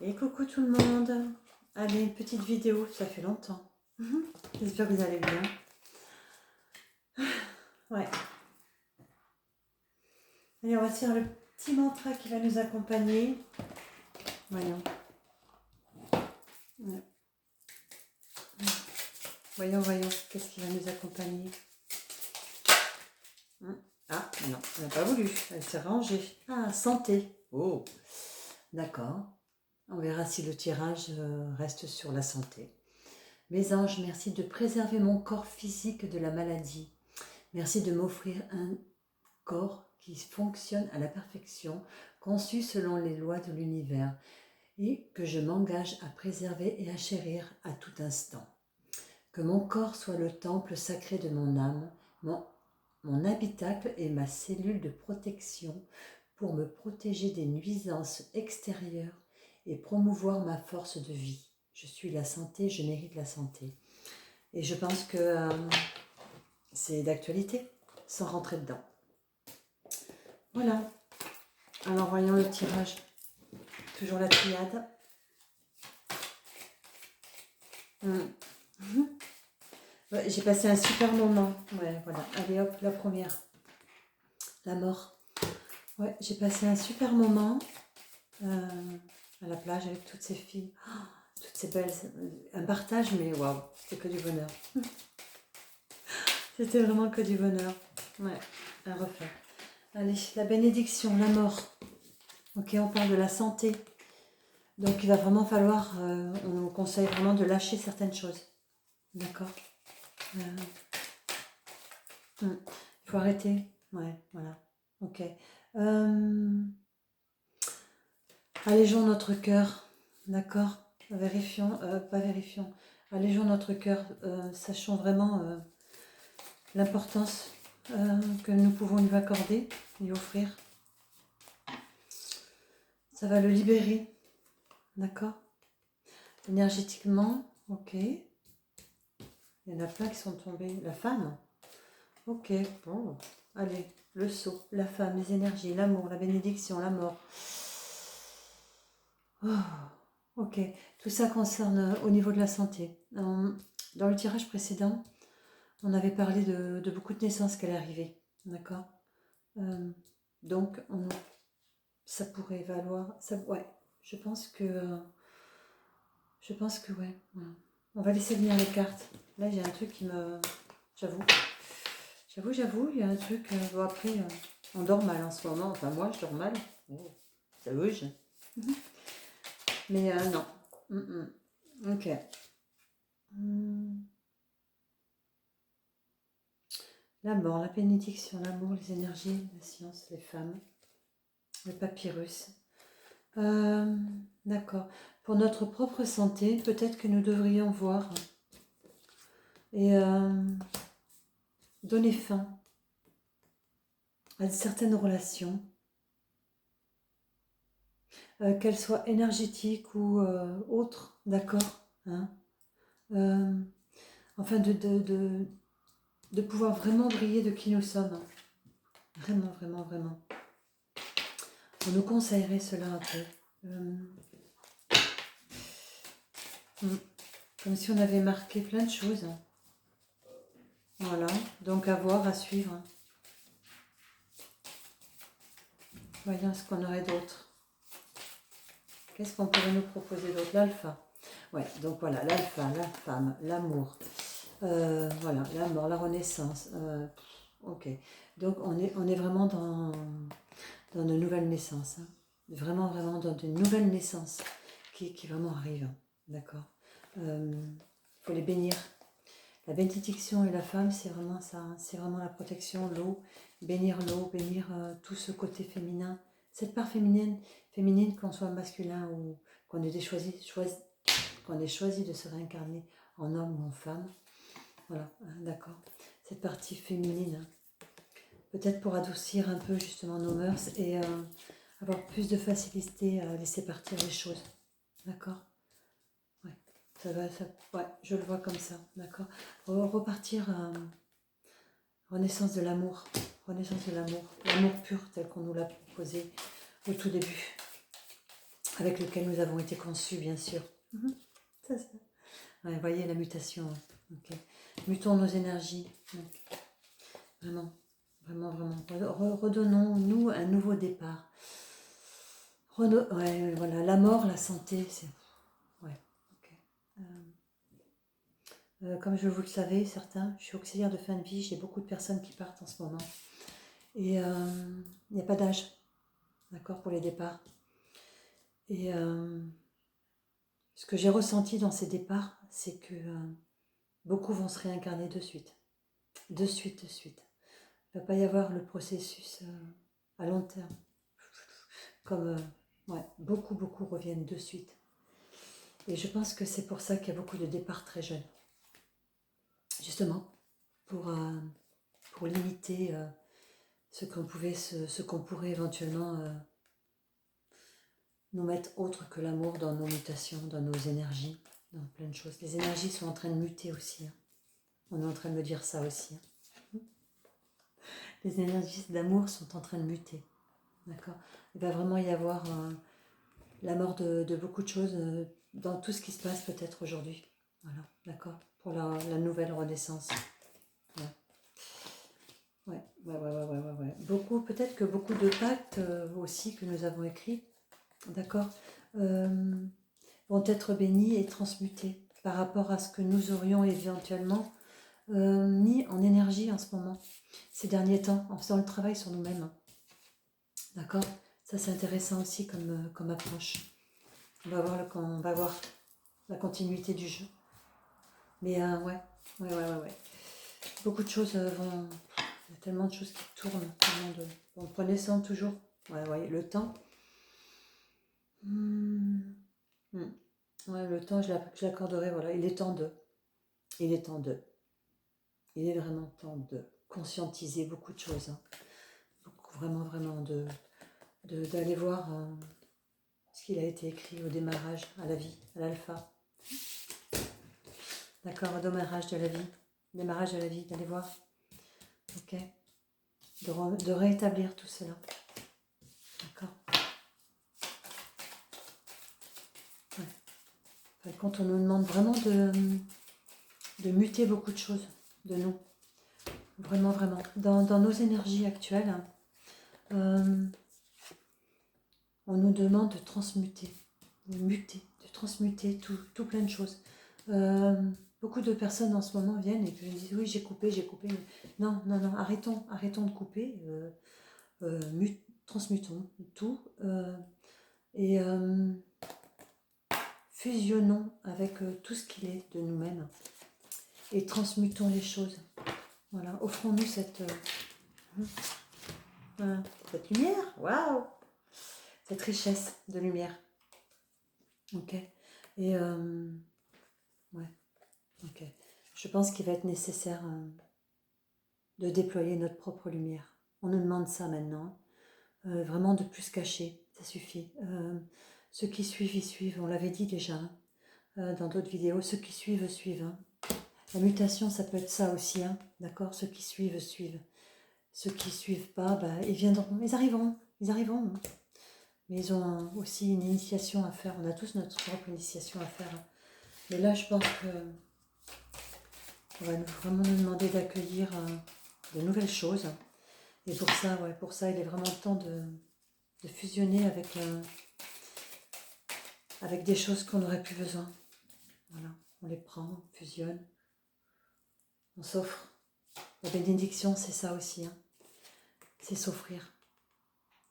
Et coucou tout le monde. Allez, une petite vidéo, ça fait longtemps. J'espère que vous allez bien. Ouais. Allez, on va faire le petit mantra qui va nous accompagner. Voyons. Ouais. Voyons, qu'est-ce qui va nous accompagner? Ah, non, elle n'a pas voulu. Elle s'est rangée. Ah, santé. Oh, d'accord. On verra si le tirage reste sur la santé. Mes anges, merci de préserver mon corps physique de la maladie. Merci de m'offrir un corps qui fonctionne à la perfection, conçu selon les lois de l'univers, et que je m'engage à préserver et à chérir à tout instant. Que mon corps soit le temple sacré de mon âme, mon habitacle et ma cellule de protection pour me protéger des nuisances extérieures et promouvoir ma force de vie. Je suis la santé, je mérite la santé. Et je pense que c'est d'actualité, sans rentrer dedans. Voilà. Alors voyons le tirage. Toujours la triade. Ouais, j'ai passé un super moment. Ouais, voilà. Allez hop, la première. La mort. Ouais, j'ai passé un super moment à la plage avec toutes ces filles. Oh, toutes ces belles. Un partage, mais waouh, c'était que du bonheur. C'était vraiment que du bonheur. Ouais, à refaire. Allez, la bénédiction, la mort. Ok, on parle de la santé. Donc il va vraiment falloir, on nous conseille vraiment de lâcher certaines choses. D'accord. Il faut arrêter. Ouais, voilà. Ok. Allégeons notre cœur. D'accord. Vérifions, pas vérifions. Allégeons notre cœur. Sachons vraiment l'importance que nous pouvons lui accorder, lui offrir. Ça va le libérer. D'accord. Énergétiquement, ok. Il y en a plein qui sont tombés. La femme. Ok, bon. Allez, le sceau, la femme, les énergies, l'amour, la bénédiction, la mort. Oh, ok, tout ça concerne au niveau de la santé. Dans le tirage précédent, on avait parlé de beaucoup de naissances qui allaient arriver. D'accord. Donc, ça pourrait valoir. Ça, ouais, je pense que ouais. Voilà. On va laisser venir les cartes. Là, j'ai un truc qui me. J'avoue, il y a un truc. Bon, après, on dort mal en ce moment. Enfin, moi, je dors mal. Oh, ça bouge. Mais non. Ok. La mort, la bénédiction, l'amour, les énergies, la science, les femmes, le papyrus. D'accord. Pour notre propre santé, peut-être que nous devrions voir et donner fin à certaines relations, qu'elles soient énergétiques ou autres, d'accord, hein, enfin de pouvoir vraiment briller de qui nous sommes. Vraiment, vraiment, vraiment. On nous conseillerait cela un peu. Comme si on avait marqué plein de choses. Voilà, donc à voir, à suivre. Voyons ce qu'on aurait d'autre. Qu'est-ce qu'on pourrait nous proposer d'autre? L'alpha. Ouais, donc voilà, l'alpha, la femme, l'amour. Voilà, la mort, la renaissance. Ok, donc on est vraiment dans de nouvelles naissances. Hein. Vraiment, vraiment dans de nouvelles naissances qui vraiment arrivent. D'accord. Faut les bénir. La bénédiction et la femme, c'est vraiment ça. Hein. C'est vraiment la protection, l'eau. Bénir l'eau, bénir tout ce côté féminin. Cette part féminine qu'on soit masculin ou qu'on ait choisi de se réincarner en homme ou en femme. Voilà, hein, d'accord. Cette partie féminine. Hein. Peut-être pour adoucir un peu justement nos mœurs et avoir plus de facilité à laisser partir les choses. D'accord. Ouais. Ouais, je le vois comme ça. D'accord. Repartir renaissance de l'amour. Renaissance de l'amour. L'amour pur tel qu'on nous l'a proposé au tout début. avec lequel nous avons été conçus, bien sûr. Ça, ça. Ouais, voyez la mutation. Okay. Mutons nos énergies. Okay. Vraiment, vraiment, vraiment. Redonnons-nous un nouveau départ. Ouais, voilà, la mort, la santé, c'est... Ouais, ok. Comme vous le savez, certains, je suis auxiliaire de fin de vie, j'ai beaucoup de personnes qui partent en ce moment. Et il n'y a pas d'âge, d'accord, pour les départs. Et ce que j'ai ressenti dans ces départs, c'est que beaucoup vont se réincarner de suite. De suite. Il ne va pas y avoir le processus à long terme. Comme, ouais, beaucoup reviennent de suite. Et je pense que c'est pour ça qu'il y a beaucoup de départs très jeunes. Justement, pour limiter ce qu'on pourrait éventuellement nous mettre autre que l'amour dans nos mutations, dans nos énergies, dans plein de choses. Les énergies sont en train de muter aussi. Hein. On est en train de me dire ça aussi. Hein. Les énergies d'amour sont en train de muter. D'accord. Il va vraiment y avoir la mort de beaucoup de choses dans tout ce qui se passe peut-être aujourd'hui. Voilà, d'accord. Pour la nouvelle renaissance. Ouais. Beaucoup, peut-être que beaucoup de pactes aussi que nous avons écrits, d'accord, vont être bénis et transmutés par rapport à ce que nous aurions éventuellement mis en énergie en ce moment, ces derniers temps, en faisant le travail sur nous-mêmes. D'accord. Ça, c'est intéressant aussi comme approche. On va voir la continuité du jeu. Mais ouais. Beaucoup de choses vont... Il y a tellement de choses qui tournent. On prenait ça toujours. Ouais, le temps. Ouais, le temps, je l'accorderai. Voilà, il est temps de. Il est vraiment temps de conscientiser beaucoup de choses. Hein. Vraiment, d'aller voir ce qu'il a été écrit au démarrage, à la vie, à l'alpha. D'accord, au démarrage de la vie. Démarrage de la vie, d'aller voir. Ok. De rétablir tout cela. D'accord. Ouais. Quand on nous demande vraiment de muter beaucoup de choses de nous. Vraiment. Dans nos énergies actuelles, on nous demande de transmuter, de transmuter tout plein de choses. Beaucoup de personnes en ce moment viennent et me disent oui, j'ai coupé. Non, arrêtons de couper, transmutons tout et fusionnons avec tout ce qu'il est de nous-mêmes et transmutons les choses. Voilà, offrons-nous cette lumière, waouh, cette richesse de lumière. Ok. Et ouais. Ok. Je pense qu'il va être nécessaire de déployer notre propre lumière. On nous demande ça maintenant. Vraiment de plus cacher, ça suffit. Ceux qui suivent, ils suivent. On l'avait dit déjà dans d'autres vidéos. Ceux qui suivent, suivent. Hein. La mutation, ça peut être ça aussi. Hein. D'accord. Ceux qui suivent, suivent. Ceux qui suivent pas, ils viendront. Ils arriveront. Hein. Mais ils ont aussi une initiation à faire. On a tous notre propre initiation à faire. Hein. Mais là, je pense que on va vraiment nous demander d'accueillir de nouvelles choses. Et pour ça, il est vraiment temps de fusionner avec des choses qu'on n'aurait plus besoin. Voilà, on les prend, on fusionne, on s'offre. La bénédiction, c'est ça aussi. Hein. C'est s'offrir.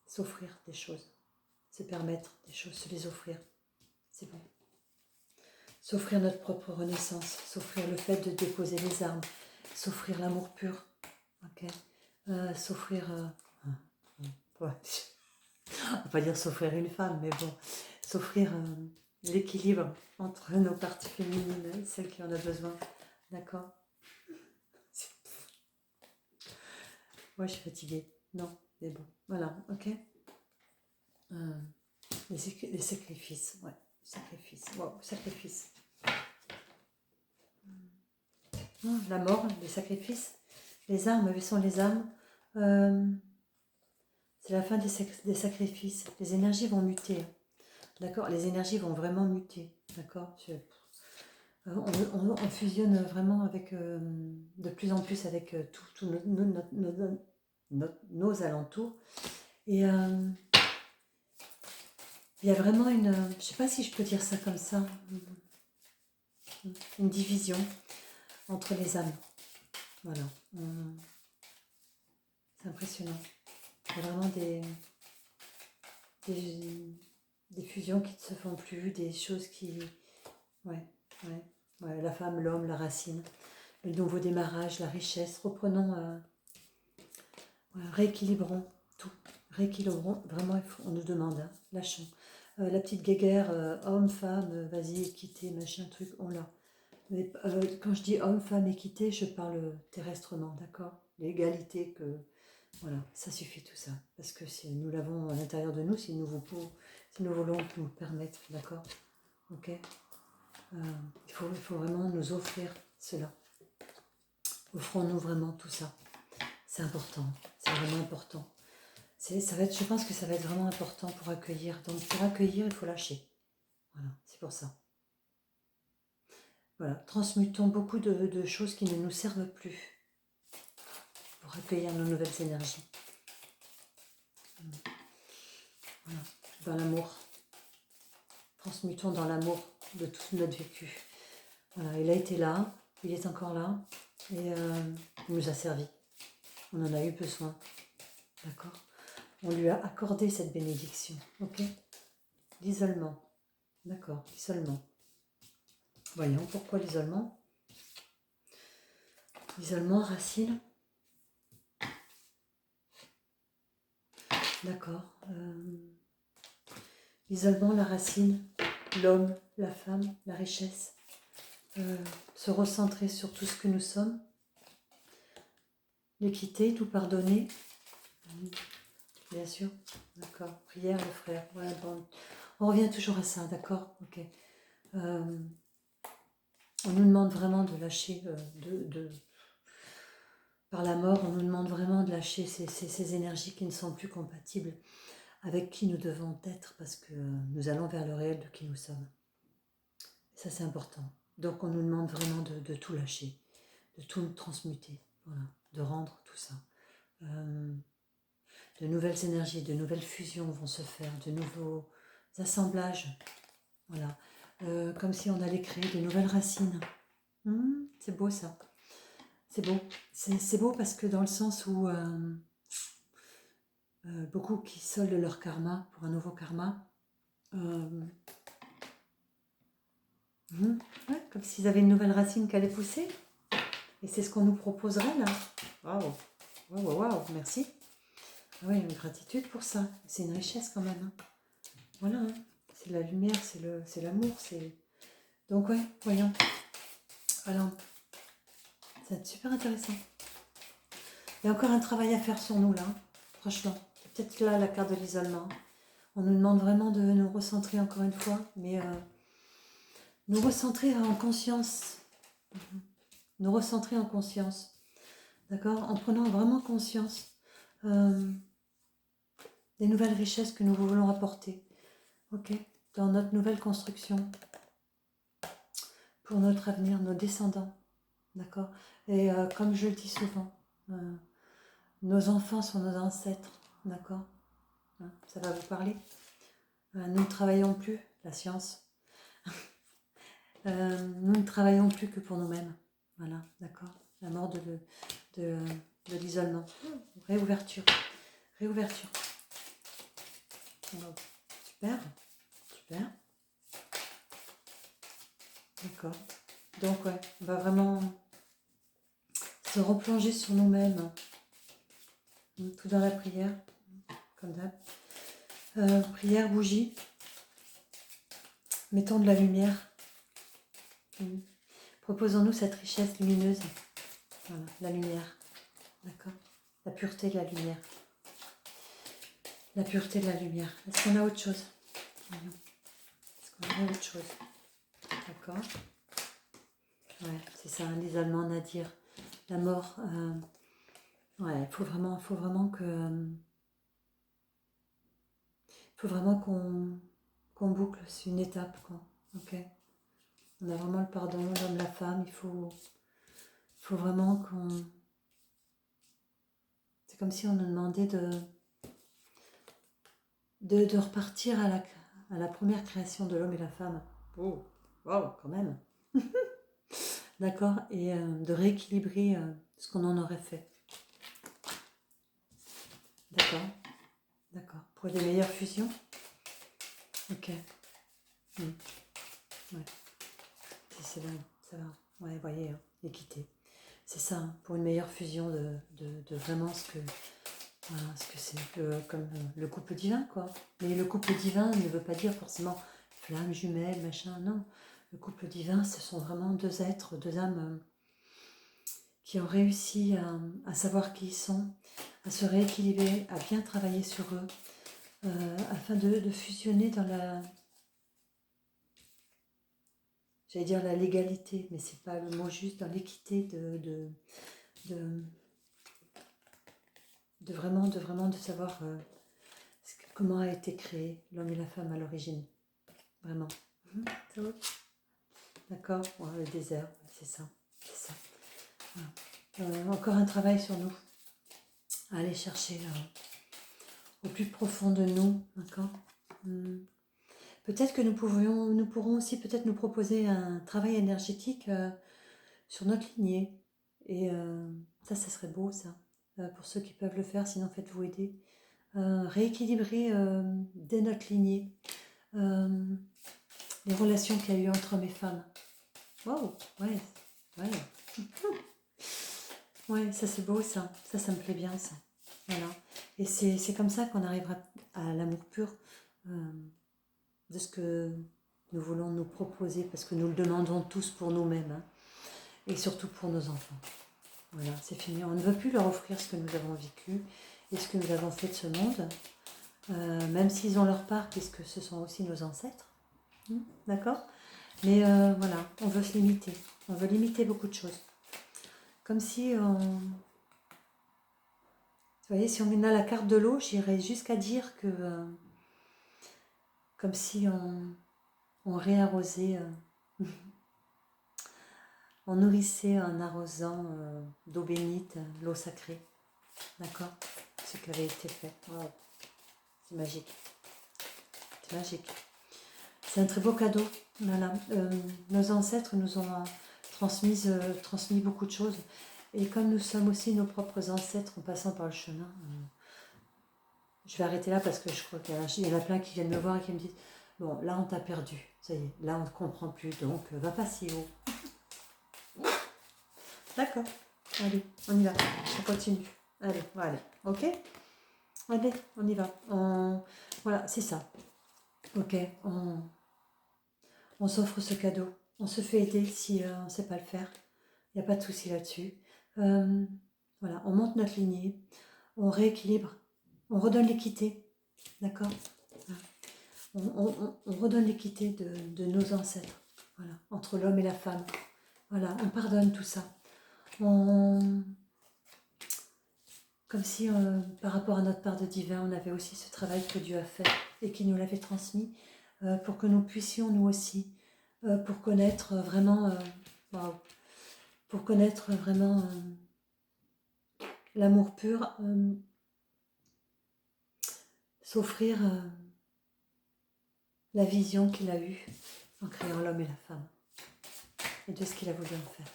S'offrir des choses. Se permettre des choses, se les offrir. C'est bon. S'offrir notre propre renaissance. S'offrir le fait de déposer les armes. S'offrir l'amour pur. Ok. S'offrir... ouais. On va pas dire s'offrir une femme, mais bon. S'offrir l'équilibre entre nos parties féminines et celles qui en ont besoin. D'accord. Moi, je suis fatiguée. Non, mais bon. Voilà, ok. Les sacrifices, ouais. Sacrifices. Wow, sacrifices. La mort, les sacrifices. Les armes, où sont les armes c'est la fin des sacrifices. Les énergies vont muter. D'accord? Les énergies vont vraiment muter. D'accord? On fusionne vraiment avec, de plus en plus avec tous nos alentours. Et il y a vraiment une, je ne sais pas si je peux dire ça comme ça, une division entre les âmes. Voilà. C'est impressionnant. Il y a vraiment des fusions qui ne se font plus, des choses qui... Ouais, ouais, ouais, la femme, l'homme, la racine, le nouveau démarrage, la richesse. Reprenons, voilà, rééquilibrons tout. Rééquilibrons, vraiment, on nous demande, hein, lâchons. La petite guéguerre, homme, femme, vas-y, équité, machin, truc, on l'a. Mais quand je dis homme, femme, équité, je parle terrestrement, d'accord? L'égalité, que voilà, ça suffit tout ça. Parce que si nous l'avons à l'intérieur de nous, si nous voulons nous permettre, d'accord? Ok. Il faut vraiment nous offrir cela. Offrons-nous vraiment tout ça. C'est important, c'est vraiment important. Je pense que ça va être vraiment important pour accueillir. Donc pour accueillir, il faut lâcher. Voilà, c'est pour ça. Voilà, transmutons beaucoup de choses qui ne nous servent plus pour accueillir nos nouvelles énergies. Voilà, dans l'amour. Transmutons dans l'amour de tout notre vécu. Voilà, il a été là, il est encore là, et il nous a servi. On en a eu besoin. D'accord? On lui a accordé cette bénédiction. Ok? L'isolement. D'accord, l'isolement. Voyons pourquoi l'isolement. L'isolement, racine. D'accord. L'isolement, la racine, l'homme, la femme, la richesse. Se recentrer sur tout ce que nous sommes. L'équité, tout pardonner. Bien sûr. D'accord. Prière, le frère. Voilà, bon. On revient toujours à ça, d'accord? Ok. On nous demande vraiment de lâcher, par la mort, on nous demande vraiment de lâcher ces énergies qui ne sont plus compatibles avec qui nous devons être, parce que nous allons vers le réel de qui nous sommes. Et ça, c'est important. Donc, on nous demande vraiment de tout lâcher, de tout transmuter, voilà, de rendre tout ça. De nouvelles énergies, de nouvelles fusions vont se faire, de nouveaux assemblages, voilà. Comme si on allait créer de nouvelles racines. C'est beau ça. C'est beau. C'est beau parce que dans le sens où beaucoup qui soldent leur karma pour un nouveau karma, ouais, comme s'ils avaient une nouvelle racine qui allait pousser. Et c'est ce qu'on nous proposerait là. Waouh, waouh, waouh, merci. Ah ouais, une gratitude pour ça. C'est une richesse quand même. Hein. Voilà, hein. C'est la lumière, c'est l'amour, c'est... Donc ouais, voyons. Alors, ça va être super intéressant. Il y a encore un travail à faire sur nous là, franchement. C'est peut-être là la carte de l'isolement. On nous demande vraiment de nous recentrer encore une fois, mais nous recentrer en conscience. Nous recentrer en conscience. D'accord? En prenant vraiment conscience des nouvelles richesses que nous voulons apporter. Ok? Dans notre nouvelle construction. Pour notre avenir, nos descendants. D'accord? Et comme je le dis souvent, nos enfants sont nos ancêtres. D'accord? Hein, ça va vous parler? Nous ne travaillons plus, la science. Nous ne travaillons plus que pour nous-mêmes. Voilà, d'accord? La mort de l'isolement. Réouverture. Réouverture. Super. Super. D'accord. Donc, ouais, on va vraiment se replonger sur nous-mêmes. Tout dans la prière, comme d'hab. Prière, bougie. Mettons de la lumière. Proposons-nous cette richesse lumineuse. Voilà, la lumière. D'accord? La pureté de la lumière. La pureté de la lumière. Est-ce qu'on a autre chose? Est-ce qu'on a autre chose? D'accord? Ouais, c'est ça, l'isolement, Nadir. La mort. Ouais, il faut vraiment qu'on qu'on boucle, c'est une étape, quoi. Ok. On a vraiment le pardon, l'homme, la femme, il faut vraiment qu'on... C'est comme si on nous demandait de repartir à la première création de l'homme et la femme. Oh, wow, quand même. D'accord. Et de rééquilibrer ce qu'on en aurait fait. D'accord. D'accord. Pour des meilleures fusions. Ok. Ouais. C'est vrai, ça va. Ouais, vous voyez, hein, l'équité. C'est ça, hein, pour une meilleure fusion de vraiment voilà, ce que c'est, comme le couple divin, quoi. Mais le couple divin ne veut pas dire forcément flamme jumelle, machin, non. Le couple divin, ce sont vraiment deux êtres, deux âmes qui ont réussi à savoir qui ils sont, à se rééquilibrer, à bien travailler sur eux, afin de fusionner dans la... J'allais dire la légalité, mais c'est pas le mot juste, dans l'équité de vraiment de savoir comment a été créé l'homme et la femme à l'origine. Vraiment. C'est vrai. D'accord. Ouais, le désert, c'est ça. C'est ça. Voilà. Encore un travail sur nous. À aller chercher au plus profond de nous. D'accord. Peut-être que nous pourrons aussi peut-être nous proposer un travail énergétique sur notre lignée. Et ça serait beau, ça. Pour ceux qui peuvent le faire, sinon faites-vous aider. Rééquilibrer dès notre lignée les relations qu'il y a eu entre hommes et femmes. Wow, ouais, ouais. Ouais, ça c'est beau, ça. Ça me plaît bien, ça. Voilà. Et c'est comme ça qu'on arrivera à l'amour pur de ce que nous voulons nous proposer, parce que nous le demandons tous pour nous-mêmes, hein, et surtout pour nos enfants. Voilà, c'est fini. On ne veut plus leur offrir ce que nous avons vécu et ce que nous avons fait de ce monde, même s'ils ont leur part, puisque ce sont aussi nos ancêtres. D'accord ? Mais voilà, on veut se limiter. On veut limiter beaucoup de choses. Comme si on... Vous voyez, si on a la carte de l'eau, j'irais jusqu'à dire que... comme si on réarrosait... on nourrissait en arrosant d'eau bénite, l'eau sacrée. D'accord ? Ce qui avait été fait. Wow. C'est magique. C'est magique. C'est un très beau cadeau. Voilà. Nos ancêtres nous ont transmis beaucoup de choses. Et comme nous sommes aussi nos propres ancêtres en passant par le chemin, je vais arrêter là parce que je crois qu'il y en a plein qui viennent me voir et qui me disent « Bon, là on t'a perdu, ça y est, là on ne comprend plus, donc va pas si haut. » D'accord, allez, on y va, on continue. Allez, on va aller, ok? Allez, on y va. Voilà, c'est ça. Ok, on s'offre ce cadeau. On se fait aider si on ne sait pas le faire. Il n'y a pas de souci là-dessus. Voilà, on monte notre lignée, on rééquilibre, on redonne l'équité. D'accord ? On redonne l'équité de nos ancêtres. Voilà, entre l'homme et la femme. Voilà, on pardonne tout ça. Comme si, par rapport à notre part de divin, on avait aussi ce travail que Dieu a fait et qui nous l'avait transmis pour que nous puissions, nous aussi, pour connaître vraiment, pour connaître vraiment l'amour pur, s'offrir la vision qu'il a eue en créant l'homme et la femme et de ce qu'il a voulu en faire.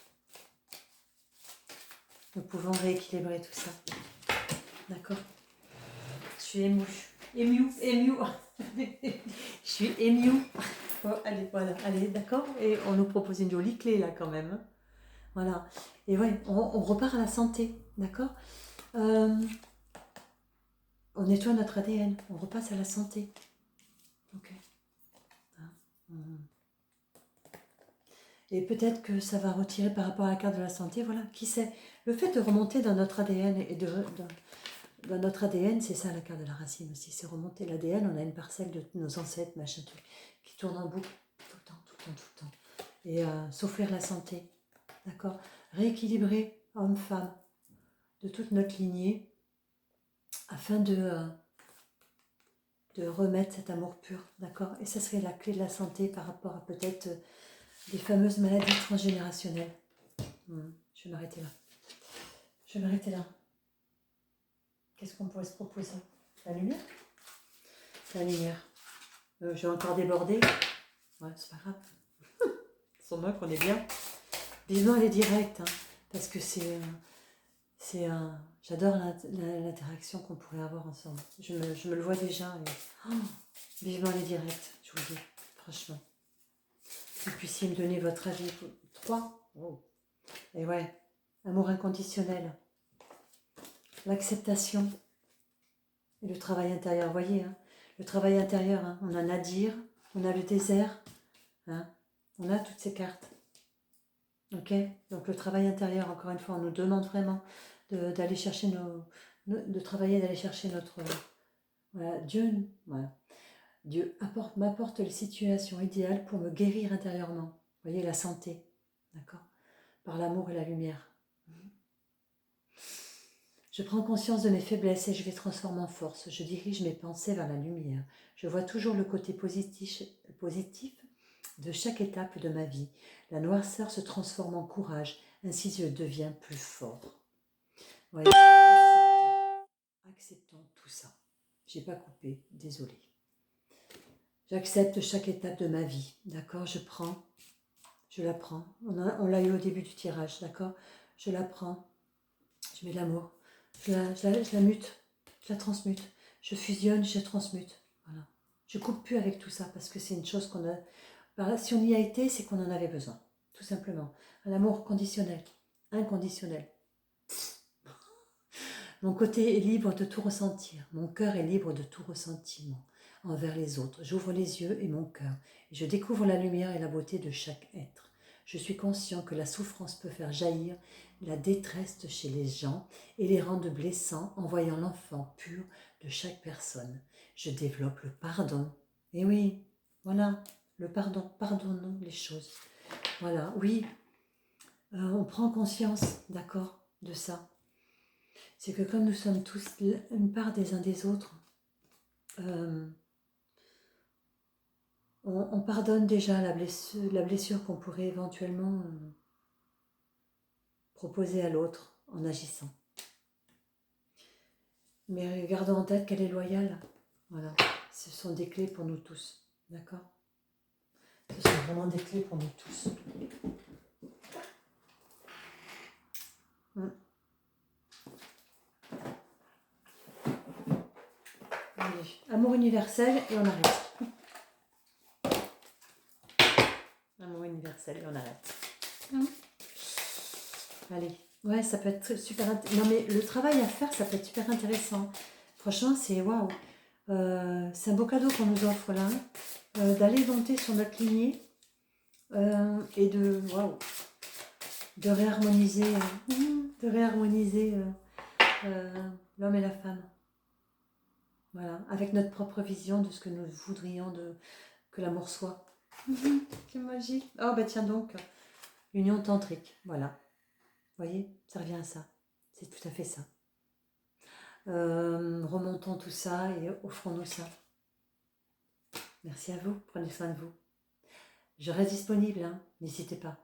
Nous pouvons rééquilibrer tout ça. D'accord ? Je suis émue. Je suis émue. Bon, allez, voilà, allez, d'accord ? Et on nous propose une jolie clé là quand même. Voilà. Et ouais, on repart à la santé, d'accord ? On nettoie notre ADN, on repasse à la santé. Ok. Et peut-être que ça va retirer par rapport à la carte de la santé, voilà, qui sait. Le fait de remonter dans notre ADN et dans notre ADN, c'est ça la carte de la racine aussi, c'est remonter l'ADN, on a une parcelle de nos ancêtres, machin truc, qui tourne en boucle tout le temps, tout le temps, tout le temps. Et s'offrir la santé, d'accord ? Rééquilibrer homme-femme de toute notre lignée, afin de de remettre cet amour pur, d'accord? Et ça serait la clé de la santé par rapport à peut-être des fameuses maladies transgénérationnelles. Je vais m'arrêter là. Je vais m'arrêter là. Qu'est-ce qu'on pourrait se proposer? La lumière? La lumière. Je vais encore déborder. Ouais, c'est pas grave. Sans moi qu'on est bien. Vivement, elle est directe, hein, parce que j'adore l'interaction qu'on pourrait avoir ensemble. Je me le vois déjà. Vivement, elle est directe, je vous le dis, franchement. Vous puissiez me donner votre avis. 3. Oh. Et ouais, amour inconditionnel. L'acceptation et le travail intérieur. Vous voyez, hein, le travail intérieur, hein, on a Nadir, on a le désert, hein, on a toutes ces cartes. Ok, donc le travail intérieur, encore une fois, on nous demande vraiment d'aller chercher de travailler, d'aller chercher notre... Voilà, Dieu m'apporte les situations idéales pour me guérir intérieurement. Vous voyez, la santé, d'accord? Par l'amour et la lumière. Je prends conscience de mes faiblesses et je les transforme en force. Je dirige mes pensées vers la lumière. Je vois toujours le côté positif de chaque étape de ma vie. La noirceur se transforme en courage, ainsi je deviens plus fort. Voyez, acceptons tout ça. J'ai pas coupé, désolée. J'accepte chaque étape de ma vie, d'accord? Je la prends. On l'a eu au début du tirage, d'accord? Je la prends, je mets de l'amour, je la mute, je la transmute, je fusionne, je la transmute. Voilà. Je coupe plus avec tout ça parce que c'est une chose qu'on a... Si on y a été, c'est qu'on en avait besoin, tout simplement. Un amour conditionnel, inconditionnel. Mon côté est libre de tout ressentir, mon cœur est libre de tout ressentiment envers les autres. J'ouvre les yeux et mon cœur, et je découvre la lumière et la beauté de chaque être. Je suis conscient que la souffrance peut faire jaillir la détresse chez les gens et les rendre blessants en voyant l'enfant pur de chaque personne. Je développe le pardon. Et oui, voilà, le pardon, pardonnons les choses. Voilà, oui, on prend conscience, d'accord, de ça. C'est que comme nous sommes tous une part des uns des autres, on pardonne déjà la blessure qu'on pourrait éventuellement proposer à l'autre en agissant. Mais gardons en tête qu'elle est loyale. Voilà, ce sont des clés pour nous tous, d'accord? Ce sont vraiment des clés pour nous tous. Allez, amour universel et on arrête. Amour universel et on arrête. Allez, ouais, ça peut être super intéressant. Non mais le travail à faire, ça peut être super intéressant. Franchement, c'est waouh. C'est un beau cadeau qu'on nous offre là. D'aller monter sur notre lignée et de réharmoniser, l'homme et la femme. Voilà, avec notre propre vision de ce que nous voudrions que l'amour soit. C'est magique. Oh bah tiens donc, union tantrique, voilà. Vous voyez, ça revient à ça. C'est tout à fait ça. Remontons tout ça et offrons-nous ça. Merci à vous, prenez soin de vous. Je reste disponible, hein, n'hésitez pas.